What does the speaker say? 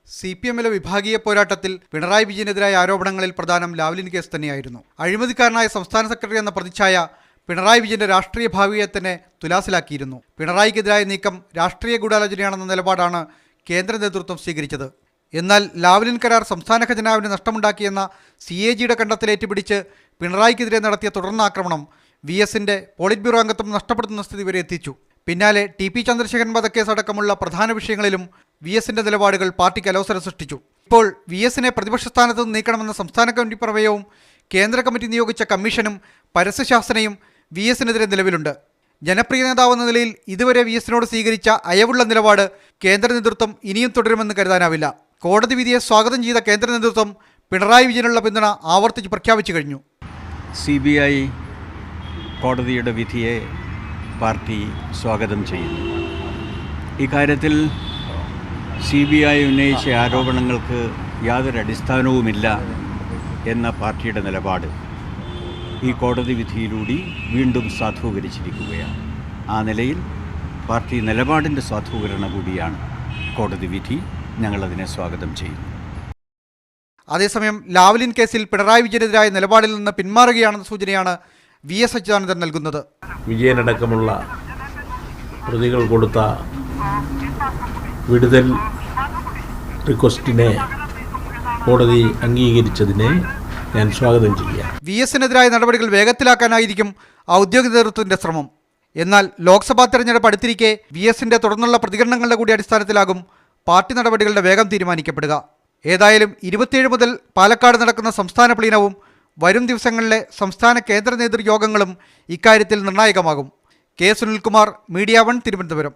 CPM-ലെ വിഭാഗീയ പോരാട്ടത്തിൽ പിണറായി വിജയനെതിരായ ആരോപണങ്ങളിൽ പ്രധാനം ലാവ്ലിൻ കേസ് തന്നെയായിരുന്നു. അഴിമതിക്കാരനായ സംസ്ഥാന സെക്രട്ടറി എന്ന പ്രതിച്ഛായ പിണറായി വിജയന്റെ രാഷ്ട്രീയ ഭാവിയെ തന്നെ തുലാസിലാക്കിയിരുന്നു. പിണറായിക്കെതിരായ നീക്കം രാഷ്ട്രീയ ഗൂഢാലോചനയാണെന്ന നിലപാടാണ് കേന്ദ്ര നേതൃത്വം സ്വീകരിച്ചത്. എന്നാൽ ലാവ്ലിൻ കരാർ സംസ്ഥാന ഖജനാവിന് നഷ്ടമുണ്ടാക്കിയെന്ന CAG-യുടെ കണ്ടെത്തലേറ്റുപിടിച്ച് പിണറായിക്കെതിരെ നടത്തിയ തുടർന്നാക്രമണം VS-ന്റെ പോളിറ്റ് ബ്യൂറോ അംഗത്വം നഷ്ടപ്പെടുത്തുന്ന സ്ഥിതി വരെ എത്തിച്ചു. പിന്നാലെ TP ചന്ദ്രശേഖരൻ വധക്കേസ് അടക്കമുള്ള പ്രധാന വിഷയങ്ങളിലും VS-ന്റെ നിലപാടുകൾ പാർട്ടിക്ക് അലോസരം സൃഷ്ടിച്ചു. ഇപ്പോൾ VS-നെ പ്രതിപക്ഷ സ്ഥാനത്ത് നിന്ന് നീക്കണമെന്ന സംസ്ഥാന കമ്മിറ്റി പ്രമേയവും കേന്ദ്ര കമ്മിറ്റി നിയോഗിച്ച കമ്മീഷനും പരസ്യശാസനയും VS-നെതിരെ നിലവിലുണ്ട്. ജനപ്രിയ നേതാവെന്ന നിലയിൽ ഇതുവരെ VS-നോട് സ്വീകരിച്ച അയവുള്ള നിലപാട് കേന്ദ്ര നേതൃത്വം ഇനിയും തുടരുമെന്ന് കരുതാനാവില്ല. കോടതി വിധിയെ സ്വാഗതം ചെയ്ത കേന്ദ്ര നേതൃത്വം പിണറായി വിജയനുള്ള പിന്തുണ ആവർത്തിച്ച് പ്രഖ്യാപിച്ചു കഴിഞ്ഞു. CBI കോടതിയുടെ വിധിയെ പാർട്ടി സ്വാഗതം ചെയ്യുന്നു. ഇക്കാര്യത്തിൽ CBI ഉന്നയിച്ച ആരോപണങ്ങൾക്ക് യാതൊരു അടിസ്ഥാനവുമില്ല എന്ന പാർട്ടിയുടെ നിലപാട് ഈ കോടതി വിധിയിലൂടെ വീണ്ടും സാധൂകരിച്ചിരിക്കുകയാണ്. ആ നിലയിൽ പാർട്ടി നിലപാടിൻ്റെ സാധൂകരണം കൂടിയാണ് കോടതി വിധി. ഞങ്ങളതിനെ സ്വാഗതം ചെയ്യുന്നു. അതേസമയം ലാവ്ലിൻ കേസിൽ പിണറായി വിജയനെതിരായ നിലപാടിൽ നിന്ന് പിന്മാറുകയാണെന്ന സൂചനയാണ് VS അച്യുതാനന്ദൻ നൽകുന്നത്. വിജയനടക്കമുള്ള പ്രതികൾ കൊടുത്ത വിടുതൽ റിക്വസ്റ്റിനെ കോടതി അംഗീകരിച്ചതിനെ ഞാൻ സ്വാഗതം ചെയ്യാം. VS-നെതിരായ നടപടികൾ വേഗത്തിലാക്കാനായിരിക്കും ഔദ്യോഗിക നേതൃത്വത്തിന്റെ ശ്രമം. എന്നാൽ ലോക്സഭാ തെരഞ്ഞെടുപ്പ് അടുത്തിരിക്കെ VS-ന്റെ തുടർന്നുള്ള പ്രതികരണങ്ങളുടെ കൂടി അടിസ്ഥാനത്തിലാകും പാർട്ടി നടപടികളുടെ വേഗം തീരുമാനിക്കപ്പെടുക. ഏതായാലും 27 മുതൽ പാലക്കാട് നടക്കുന്ന സംസ്ഥാന പ്ലീനവും വരും ദിവസങ്ങളിലെ സംസ്ഥാന കേന്ദ്ര നേതൃയോഗങ്ങളും ഇക്കാര്യത്തിൽ നിർണായകമാകും. K. സുനിൽകുമാർ, മീഡിയ 1, തിരുവനന്തപുരം.